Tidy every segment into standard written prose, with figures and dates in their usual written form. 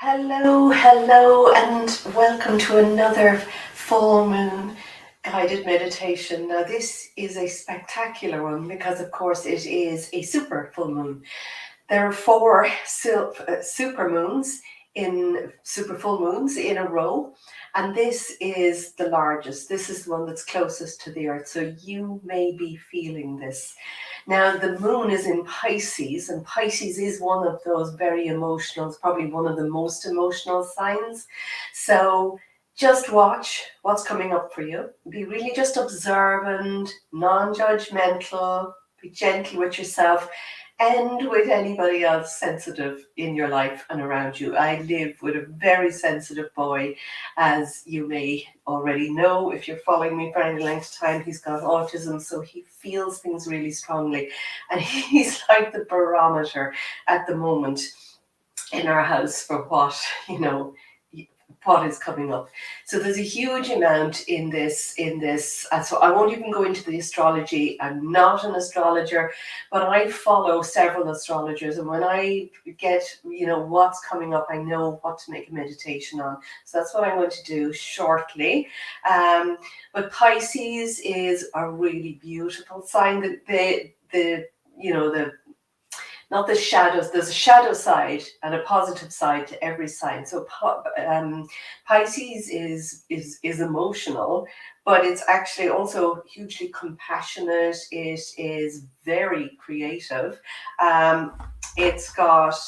Hello, and welcome to another full moon guided meditation. Now, this is a spectacular one because, of course, it is a super full moon. There are four super moons in super full moons in a row, and this is the largest. This is the one that's closest to the earth, so you may be feeling this. Now, the moon is in Pisces, and Pisces is one of those very emotional, it's probably one of the most emotional signs. So just watch what's coming up for you. Be really just observant, non-judgmental, be gentle with yourself and with anybody else sensitive in your life and around you. I live with a very sensitive boy, as you may already know. If you're following me for any length of time, he's got autism, so he feels things really strongly. And he's like the barometer at the moment in our house for what is coming up. So there's a huge amount in this. So I won't even go into the astrology. I'm not an astrologer, but I follow several astrologers, and when I get what's coming up, I know what to make a meditation on. So that's what I'm going to do shortly. But Pisces is a really beautiful sign. That the not the shadows. There's a shadow side and a positive side to every sign. So Pisces is emotional, but it's actually also hugely compassionate. It is very creative. It's got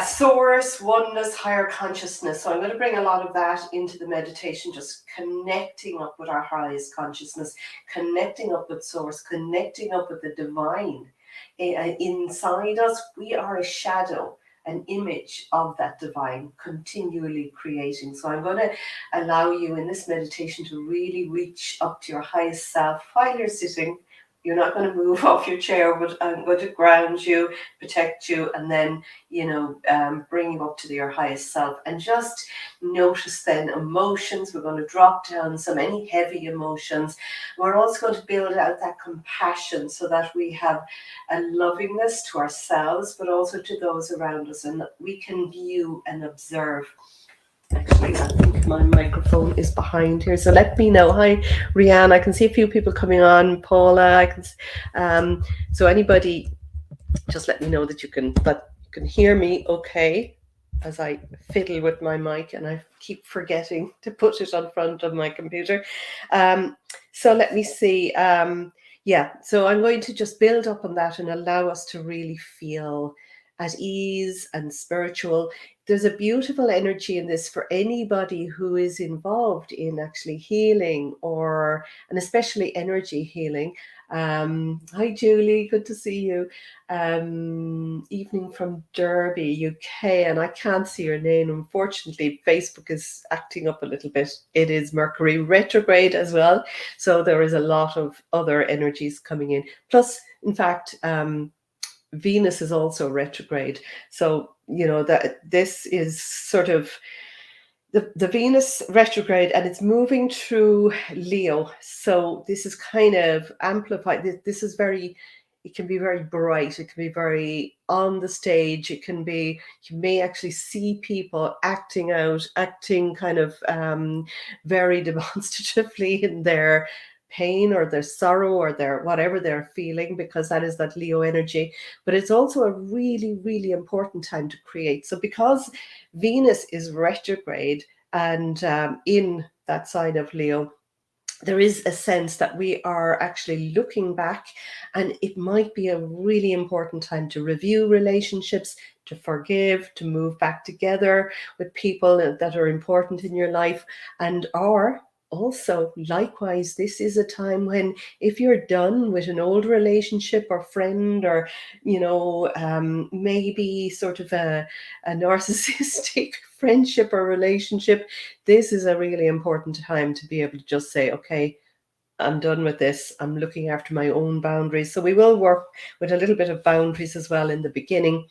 source, oneness, higher consciousness. So I'm going to bring a lot of that into the meditation, just connecting up with our highest consciousness, connecting up with source, connecting up with the divine. Inside us, we are a shadow, an image of that divine, continually creating. So I'm going to allow you in this meditation to really reach up to your highest self while you're sitting. You're not going to move off your chair, but I'm going to ground you, protect you, and then, bring you up to your highest self. And just notice then emotions. We're going to drop down any heavy emotions. We're also going to build out that compassion so that we have a lovingness to ourselves, but also to those around us, and we can view and observe. Actually, I think my microphone is behind here, so let me know. Hi, Rianne. I can see a few people coming on. Paula, I can. So anybody, just let me know that you can hear me okay as I fiddle with my mic, and I keep forgetting to put it on front of my computer. So let me see. So I'm going to just build up on that and allow us to really feel at ease and spiritual. There's a beautiful energy in this for anybody who is involved in actually healing, and especially energy healing. Hi, Julie, good to see you. Evening from Derby, UK, and I can't see your name. Unfortunately, Facebook is acting up a little bit. It is Mercury retrograde as well, so there is a lot of other energies coming in. Plus, in fact, Venus is also retrograde. So, that this is sort of the Venus retrograde, and it's moving through Leo. So this is kind of amplified. This is it can be very bright. It can be very on the stage. It can be, you may actually see people acting kind of very demonstratively in their pain or their sorrow or their whatever they're feeling, because that is that Leo energy. But it's also a really, really important time to create. So because Venus is retrograde and in that sign of Leo, there is a sense that we are actually looking back, and it might be a really important time to review relationships, to forgive, to move back together with people that are important in your life. And also, likewise, this is a time when, if you're done with an old relationship or friend, or maybe sort of a narcissistic friendship or relationship, this is a really important time to be able to just say, okay, I'm done with this. I'm looking after my own boundaries. So we will work with a little bit of boundaries as well in the beginning.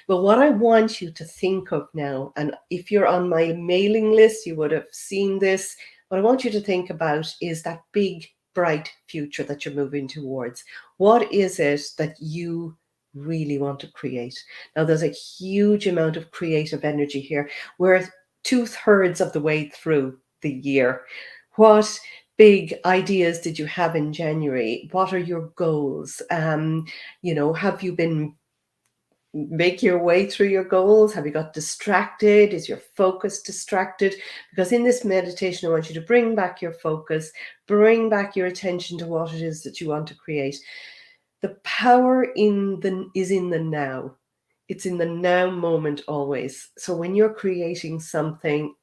But what I want you to think of now, and if you're on my mailing list, you would have seen this. What I want you to think about is that big, bright future that you're moving towards. What is it that you really want to create. Now, there's a huge amount of creative energy here. We're 2/3 of the way through the year. What big ideas did you have in January? What are your goals? Have you been make your way through your goals? Have you got distracted? Is your focus distracted? Because in this meditation, I want you to bring back your focus, bring back your attention to what it is that you want to create. The power is in the now. It's in the now moment always. So when you're creating something,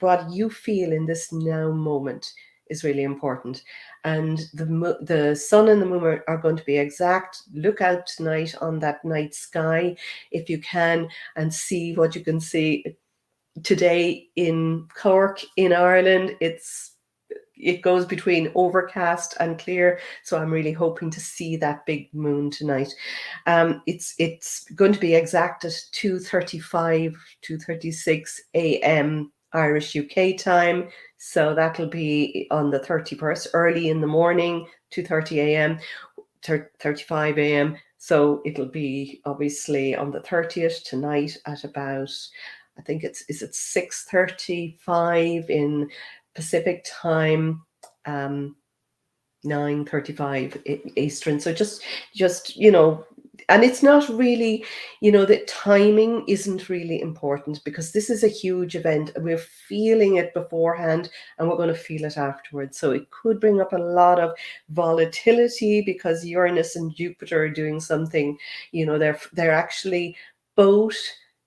what you feel in this now moment is really important. And the sun and the moon are going to be exact. Look out tonight on that night sky if you can, and see what you can see. Today in Cork in Ireland, it goes between overcast and clear, so I'm really hoping to see that big moon tonight. It's going to be exact at 2:35, 2:36 a.m. Irish UK time, so that'll be on the 31st, early in the morning, 2:30 a.m., 35 a.m. So it'll be obviously on the 30th tonight at about, I think is it 6:35 in Pacific time, 9:35 Eastern. So just and it's not really, the timing isn't really important, because this is a huge event. We're feeling it beforehand and we're going to feel it afterwards. So it could bring up a lot of volatility, because Uranus and Jupiter are doing something, they're actually both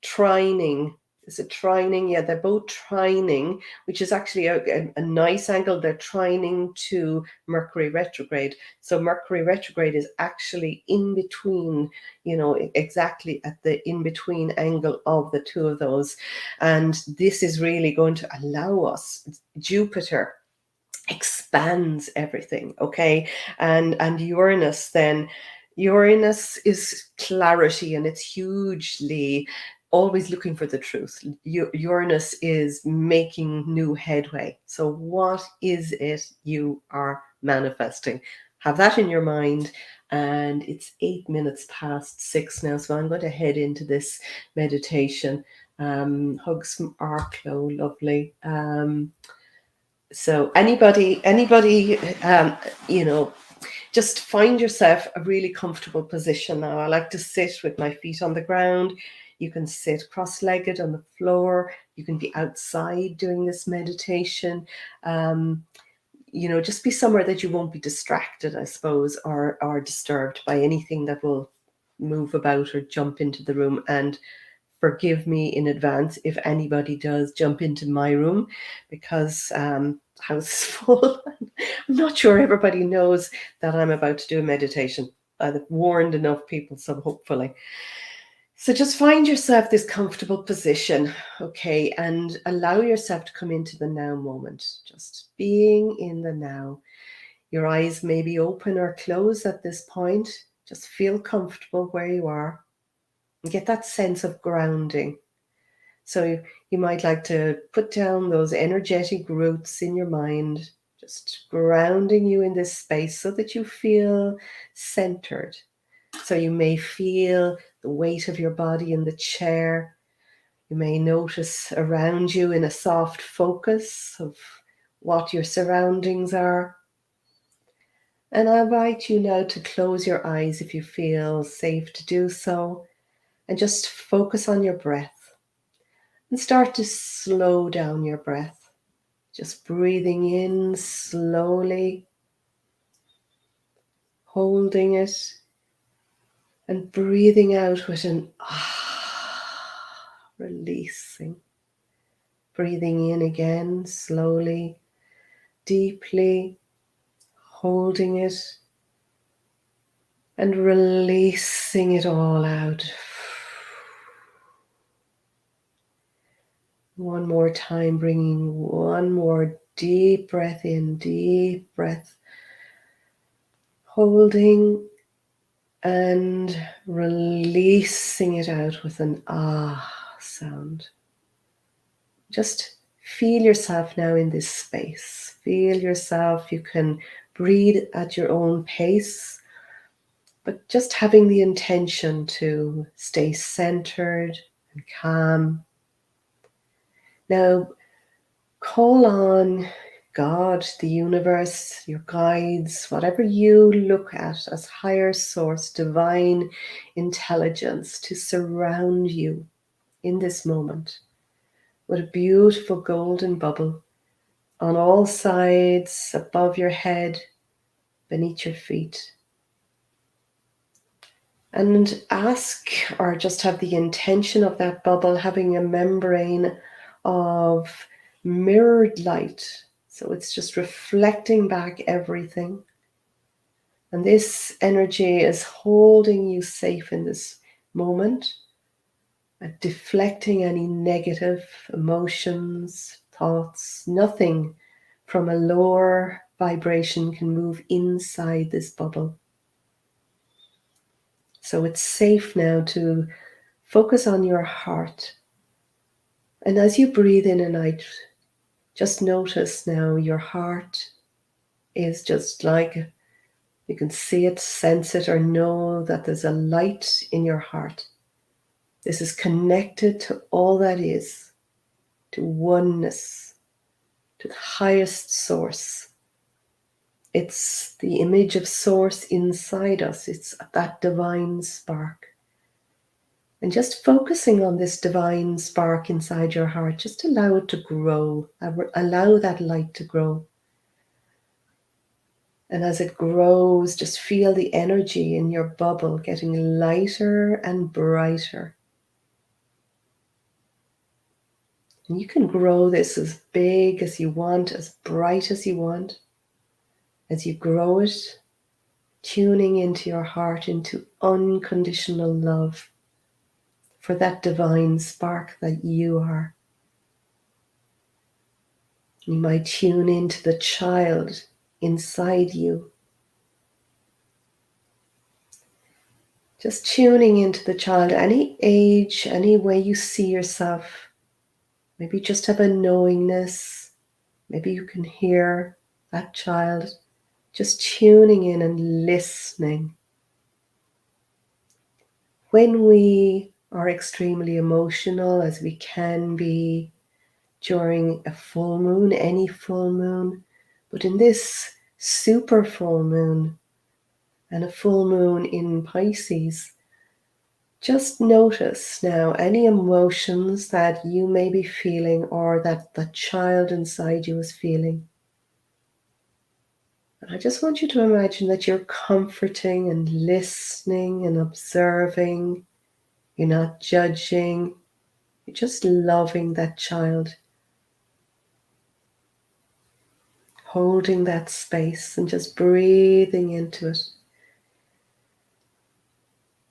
trining. Is it trining? Yeah, they're both trining, which is actually a nice angle. They're trining to Mercury retrograde. So Mercury retrograde is actually in between, exactly at the in-between angle of the two of those. And this is really going to allow us, Jupiter expands everything, okay? And Uranus is clarity, and it's hugely always looking for the truth. Uranus is making new headway. So what is it you are manifesting? Have that in your mind. And it's 8 minutes past 6 now, so I'm going to head into this meditation. Hugs from Arklow, lovely. So anybody, just find yourself a really comfortable position now. I like to sit with my feet on the ground. You can sit cross-legged on the floor. You can be outside doing this meditation. Just be somewhere that you won't be distracted, I suppose, or disturbed by anything that will move about or jump into the room. And forgive me in advance if anybody does jump into my room, because the house is full. I'm not sure everybody knows that I'm about to do a meditation. I've warned enough people, so hopefully. So just find yourself this comfortable position, okay, and allow yourself to come into the now moment, just being in the now. Your eyes may be open or closed at this point. Just feel comfortable where you are. Get that sense of grounding. So you might like to put down those energetic roots in your mind, just grounding you in this space so that you feel centered. So you may feel the weight of your body in the chair. You may notice around you in a soft focus of what your surroundings are. And I invite you now to close your eyes if you feel safe to do so, and just focus on your breath and start to slow down your breath. Just breathing in slowly, holding it, and breathing out with an releasing. Breathing in again slowly, deeply, holding it, and releasing it all out. One more time, bringing one more deep breath in, deep breath, holding and releasing it out with an sound. Just feel yourself now in this space. Feel yourself. You can breathe at your own pace, but just having the intention to stay centered and calm. Now, call on God, the universe, your guides, whatever you look at as higher source, divine intelligence, to surround you in this moment with a beautiful golden bubble on all sides, above your head, beneath your feet. And ask, or just have the intention of that bubble having a membrane of mirrored light. So it's just reflecting back everything. And this energy is holding you safe in this moment, deflecting any negative emotions, thoughts. Nothing from a lower vibration can move inside this bubble. So it's safe now to focus on your heart. And as you breathe in and out, just notice now your heart is just like, you can see it, sense it, or know that there's a light in your heart. This is connected to all that is, to oneness, to the highest source. It's the image of source inside us. It's that divine spark. And just focusing on this divine spark inside your heart, just allow it to grow. Allow that light to grow. And as it grows, just feel the energy in your bubble getting lighter and brighter. And you can grow this as big as you want, as bright as you want. As you grow it, tuning into your heart, into unconditional love for that divine spark that you are. You might tune into the child inside you. Just tuning into the child, any age, any way you see yourself. Maybe just have a knowingness. Maybe you can hear that child. Just tuning in and listening. When we are extremely emotional, as we can be during a full moon, any full moon, but in this super full moon and a full moon in Pisces, just notice now any emotions that you may be feeling or that the child inside you is feeling. And I just want you to imagine that you're comforting and listening and observing. You're not judging. You're just loving that child. Holding that space and just breathing into it.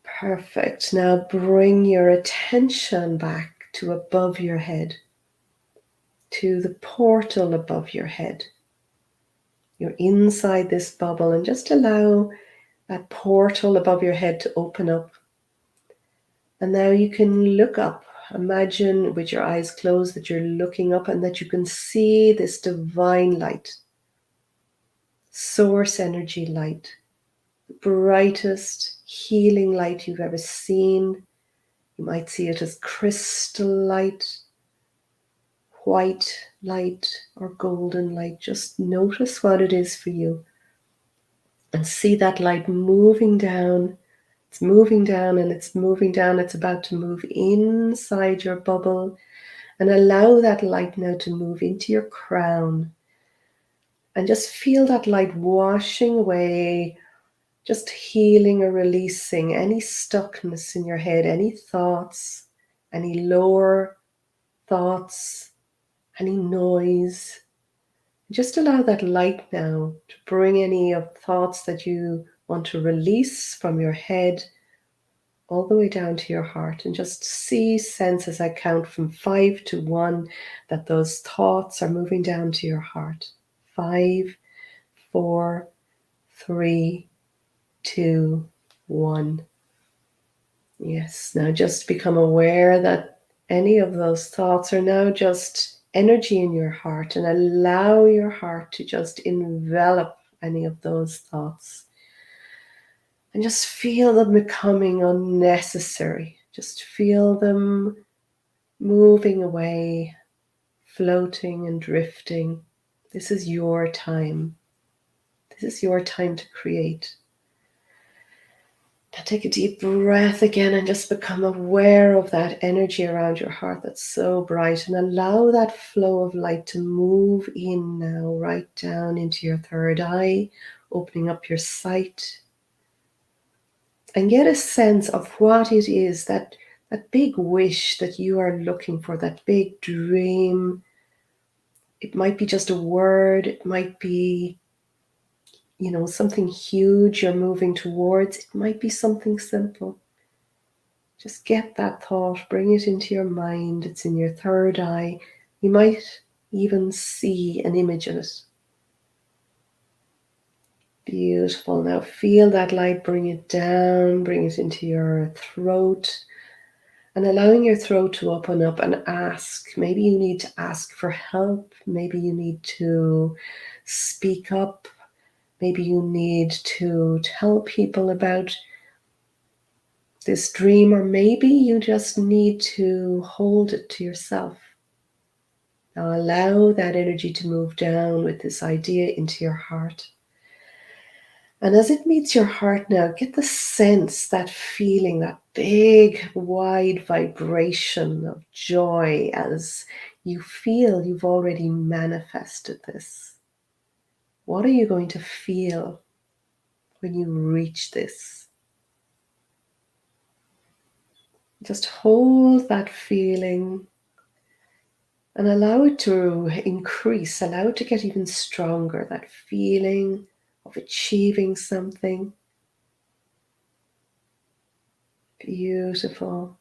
Perfect. Now bring your attention back to above your head, to the portal above your head. You're inside this bubble, and just allow that portal above your head to open up. And now you can look up. Imagine with your eyes closed that you're looking up and that you can see this divine light, source energy light, the brightest healing light you've ever seen. You might see it as crystal light, white light, or golden light. Just notice what it is for you and see that light moving down. It's moving down and it's moving down. It's about to move inside your bubble, and allow that light now to move into your crown. And just feel that light washing away, just healing or releasing any stuckness in your head, any thoughts, any lower thoughts, any noise. Just allow that light now to bring any of thoughts that you want to release from your head all the way down to your heart, and just see, sense as I count from 5 to 1 that those thoughts are moving down to your heart. 5, 4, 3, 2, 1. Yes, now just become aware that any of those thoughts are now just energy in your heart, and allow your heart to just envelop any of those thoughts. And just feel them becoming unnecessary. Just feel them moving away, floating and drifting. This is your time. This is your time to create. Now take a deep breath again and just become aware of that energy around your heart that's so bright, and allow that flow of light to move in now, right down into your third eye, opening up your sight. And get a sense of what it is, that big wish that you are looking for, that big dream. It might be just a word, it might be, something huge you're moving towards. It might be something simple. Just get that thought, bring it into your mind. It's in your third eye. You might even see an image of it. Beautiful. Now feel that light, bring it down, bring it into your throat, and allowing your throat to open up and ask. Maybe you need to ask for help. Maybe you need to speak up. Maybe you need to tell people about this dream, or maybe you just need to hold it to yourself. Now allow that energy to move down with this idea into your heart. And as it meets your heart now, get the sense, that feeling, that big, wide vibration of joy as you feel you've already manifested this. What are you going to feel when you reach this? Just hold that feeling and allow it to increase, allow it to get even stronger, that feeling of achieving something. Beautiful.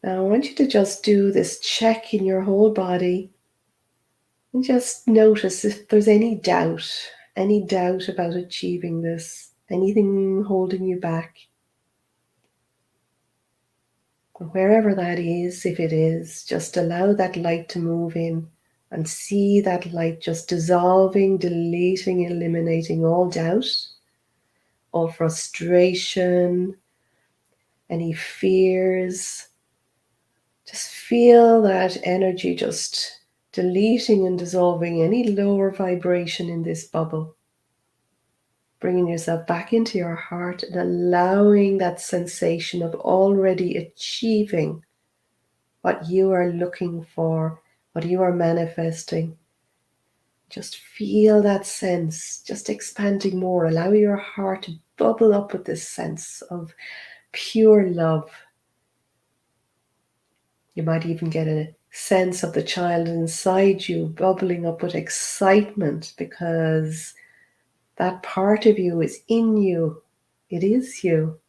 Now I want you to just do this check in your whole body and just notice if there's any doubt about achieving this, anything holding you back. Wherever that is, if it is, just allow that light to move in and see that light just dissolving, deleting, eliminating all doubt, all frustration, any fears. Just feel that energy just deleting and dissolving any lower vibration in this bubble. Bringing yourself back into your heart and allowing that sensation of already achieving what you are looking for, what you are manifesting. Just feel that sense, just expanding more. Allow your heart to bubble up with this sense of pure love. You might even get a sense of the child inside you bubbling up with excitement, because that part of you is in you. It is you.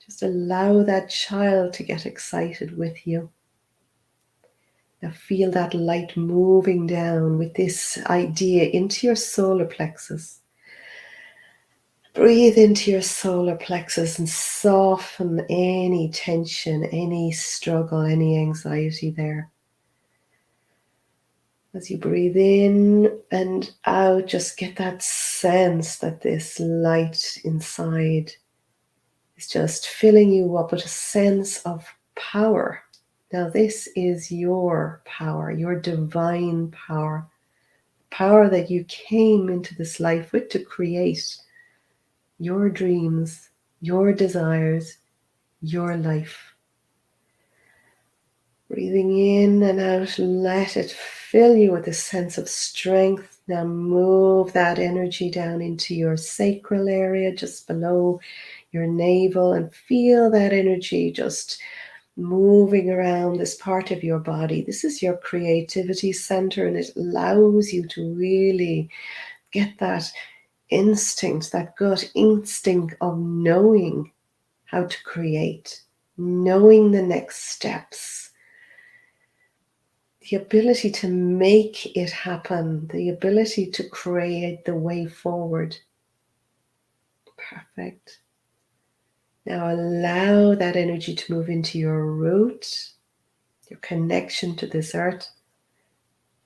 Just allow that child to get excited with you. Now feel that light moving down with this idea into your solar plexus. Breathe into your solar plexus and soften any tension, any struggle, any anxiety there. As you breathe in and out, just get that sense that this light inside is just filling you up with a sense of power. Now this is your power, your divine power, power that you came into this life with to create your dreams, your desires, your life. Breathing in and out, let it fill you with a sense of strength. Now move that energy down into your sacral area, just below your navel, and feel that energy just moving around this part of your body. This is your creativity center, and it allows you to really get that instinct, that gut instinct of knowing how to create, knowing the next steps, the ability to make it happen, the ability to create the way forward. Perfect. Now allow that energy to move into your root, your connection to this earth.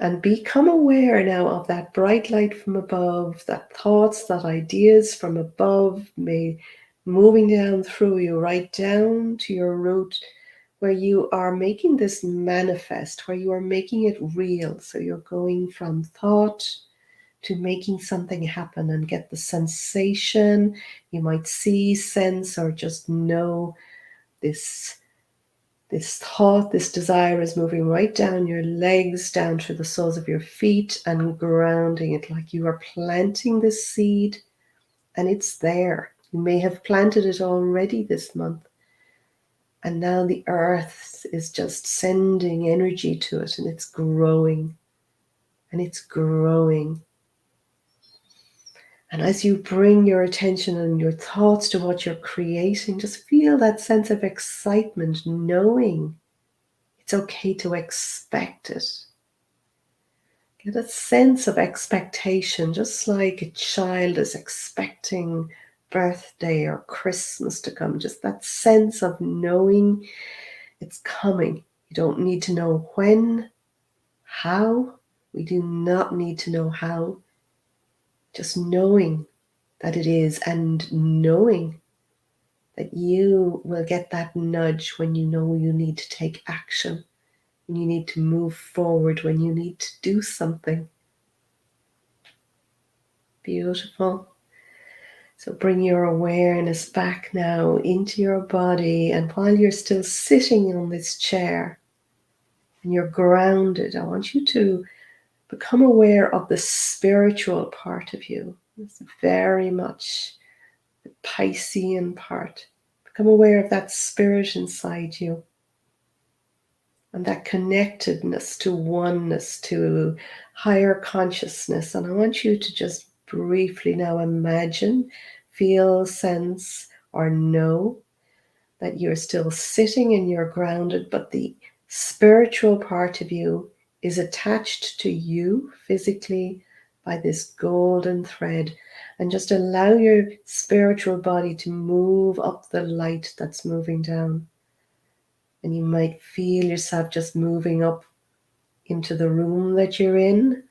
And become aware now of that bright light from above, that thoughts, that ideas from above may moving down through you, right down to your root, where you are making this manifest, where you are making it real. So you're going from thought to making something happen and get the sensation. You might see, sense, or just know this thought, this desire is moving right down your legs, down through the soles of your feet, and grounding it like you are planting this seed, and it's there. You may have planted it already this month, and now the earth is just sending energy to it, and it's growing, and it's growing. And as you bring your attention and your thoughts to what you're creating, just feel that sense of excitement, knowing it's okay to expect it. Get a sense of expectation, just like a child is expecting birthday or Christmas to come. Just that sense of knowing it's coming. You don't need to know when, how. We do not need to know how. Just knowing that it is, and knowing that you will get that nudge when you know you need to take action, when you need to move forward, when you need to do something. Beautiful. So bring your awareness back now into your body, and while you're still sitting on this chair and you're grounded, I want you to become aware of the spiritual part of you. It's very much the Piscean part. Become aware of that spirit inside you and that connectedness to oneness, to higher consciousness. And I want you to just briefly now imagine, feel, sense, or know that you're still sitting and you're grounded, but the spiritual part of you is attached to you physically by this golden thread. And just allow your spiritual body to move up the light that's moving down. And you might feel yourself just moving up into the room that you're in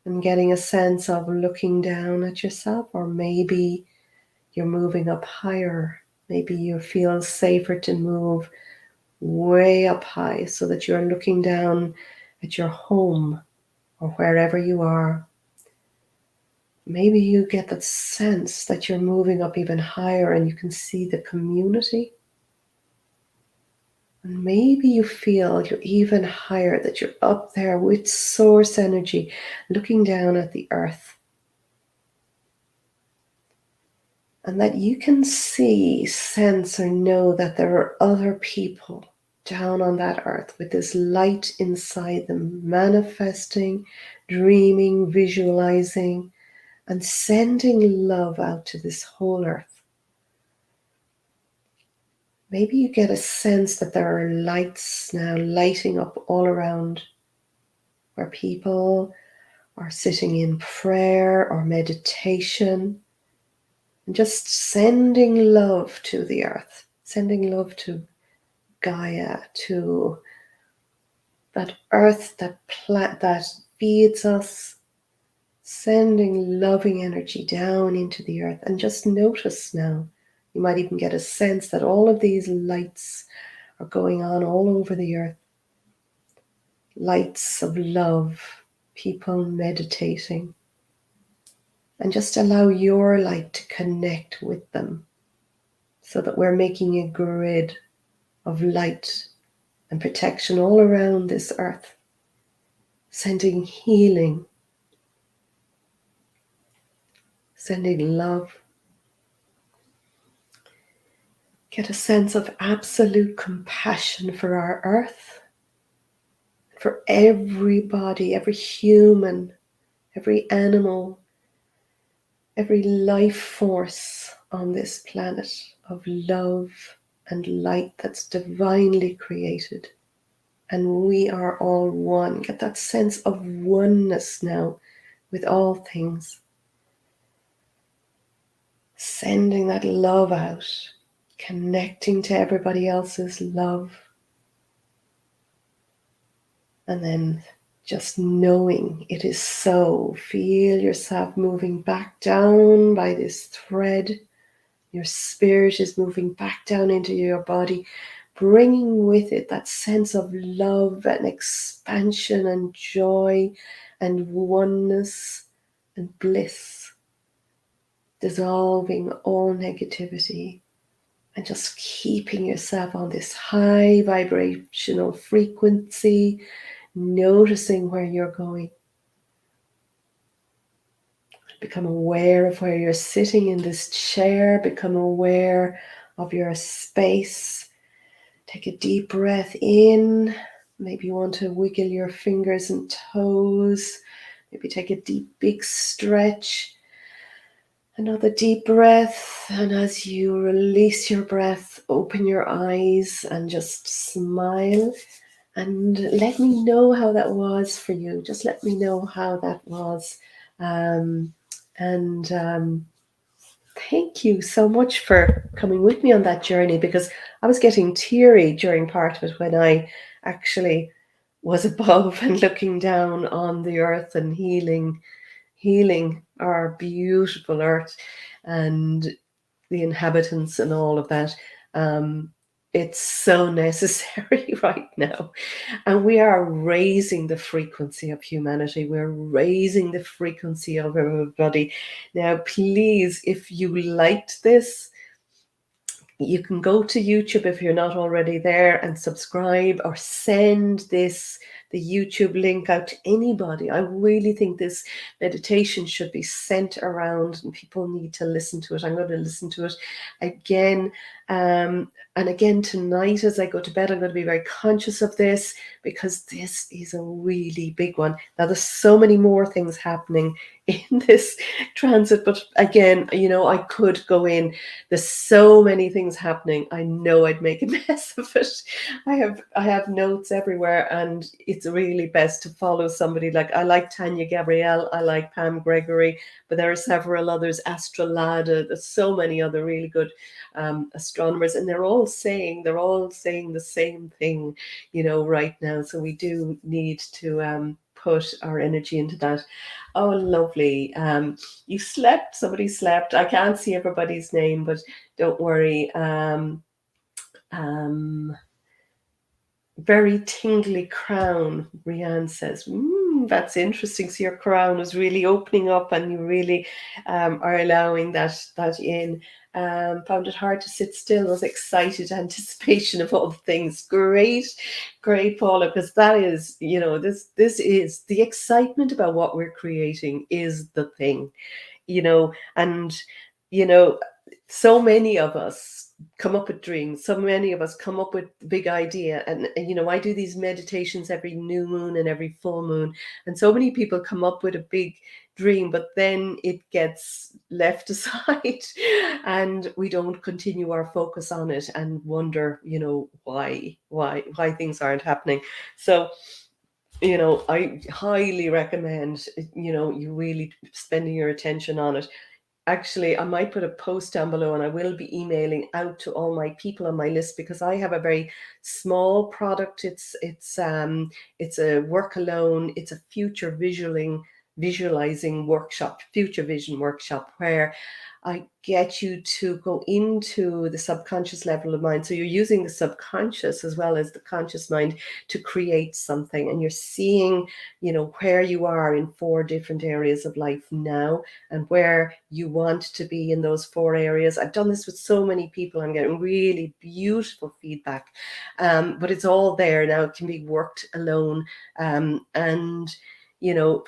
and getting a sense of looking down at yourself, or maybe you're moving up higher. Maybe you feel safer to move way up high so that you're looking down at your home or wherever you are. Maybe you get that sense that you're moving up even higher and you can see the community. And maybe you feel you're even higher, that you're up there with source energy, looking down at the earth. And that you can see, sense, or know that there are other people down on that earth with this light inside them, manifesting, dreaming, visualizing, and sending love out to this whole earth. Maybe you get a sense that there are lights now lighting up all around, where people are sitting in prayer or meditation, and just sending love to the earth, sending love to Gaia, to that earth, that feeds us, sending loving energy down into the earth. And just notice now, you might even get a sense that all of these lights are going on all over the earth. Lights of love, people meditating. And just allow your light to connect with them, so that we're making a grid of light and protection all around this earth, sending healing, sending love. Get a sense of absolute compassion for our earth, for everybody, every human, every animal, every life force on this planet of love and light that's divinely created. And we are all one. Get that sense of oneness now with all things. Sending that love out, connecting to everybody else's love. And then Just knowing it is so. Feel yourself moving back down by this thread. Your spirit is moving back down into your body, bringing with it that sense of love and expansion and joy and oneness and bliss, dissolving all negativity and just keeping yourself on this high vibrational frequency, noticing where you're going. Become aware of where you're sitting in this chair. Become aware of your space. Take a deep breath in. Maybe you want to wiggle your fingers and toes. Maybe take a deep, big stretch. Another deep breath. And as you release your breath, open your eyes and just smile. And let me know how that was for you. Just let me know how that was. Thank you so much for coming with me on that journey, because I was getting teary during part of it when I actually was above and looking down on the earth and healing our beautiful earth and the inhabitants and all of that. It's so necessary right now. And we are raising the frequency of humanity. We're raising the frequency of everybody. Now, please, if you liked this, you can go to YouTube if you're not already there and subscribe, or send the YouTube link out to anybody. I really think this meditation should be sent around and people need to listen to it. I'm going to listen to it again. And again tonight as I go to bed, I'm going to be very conscious of this, because this is a really big one. Now, there's so many more things happening in this transit, but again, I could go in. There's so many things happening. I know I'd make a mess of it. I have notes everywhere, and it's really best to follow somebody. Like, I like Tanya Gabrielle, I like Pam Gregory, but there are several others, Astrolada. There's so many other really good astronomers, and they're all saying the same thing, right now. So we do need to put our energy into that. Oh, lovely. You slept. Somebody slept. I can't see everybody's name, but don't worry. Very tingly crown, Rianne says. That's interesting. So your crown is really opening up, and you really are allowing that in. Found it hard to sit still. Was excited anticipation of all things. Great, Paula, because that is, this is the excitement about what we're creating is the thing, and so many of us come up with dreams. So many of us come up with the big idea. And, I do these meditations every new moon and every full moon. And so many people come up with a big dream, but then it gets left aside and we don't continue our focus on it and wonder, why things aren't happening. So, I highly recommend, you really spending your attention on it. Actually, I might put a post down below, and I will be emailing out to all my people on my list, because I have a very small product. It's a work alone. It's a future visualizing workshop, future vision workshop, where I get you to go into the subconscious level of mind. So you're using the subconscious as well as the conscious mind to create something, and you're seeing, where you are in 4 different areas of life now, and where you want to be in those 4 areas. I've done this with so many people. I'm getting really beautiful feedback, but it's all there now. It can be worked alone, and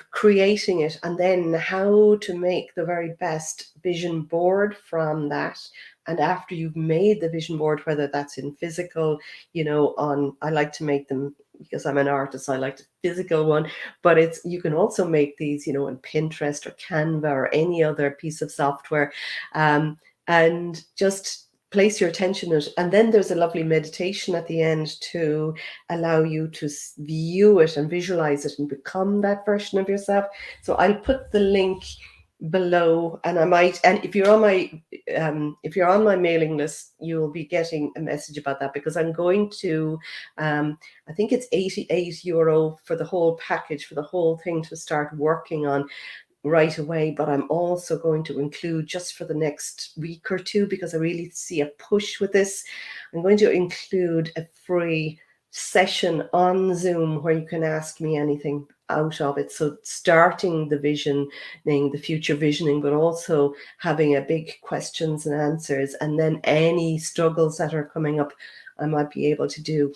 creating it, and then how to make the very best vision board from that. And after you've made the vision board, whether that's in physical, I like to make them, because I'm an artist, I like the physical one, but you can also make these, on Pinterest or Canva or any other piece of software, and just place your attention on it. And then there's a lovely meditation at the end to allow you to view it and visualize it and become that version of yourself. So I'll put the link below, and I might, and if you're on my mailing list, you'll be getting a message about that, because I'm going to, I think it's €88 for the whole package, for the whole thing to start working on right away. But I'm also going to include, just for the next week or two, because I really see a push with this, I'm going to include a free session on Zoom where you can ask me anything out of it. So starting the visioning, the future visioning, but also having a big questions and answers, and then any struggles that are coming up, I might be able to do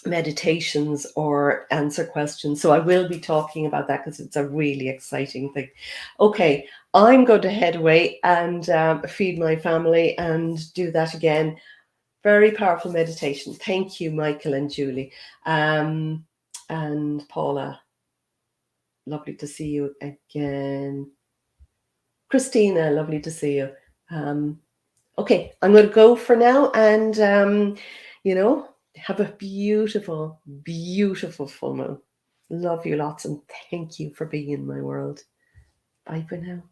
meditations or answer questions. So I will be talking about that, because it's a really exciting thing. Okay, I'm going to head away and feed my family and do that again. Very powerful meditation. Thank you, Michael and Julie. And Paula, lovely to see you again. Christina, lovely to see you. Okay, I'm going to go for now, and have a beautiful, beautiful full moon. Love you lots, and thank you for being in my world. Bye for now.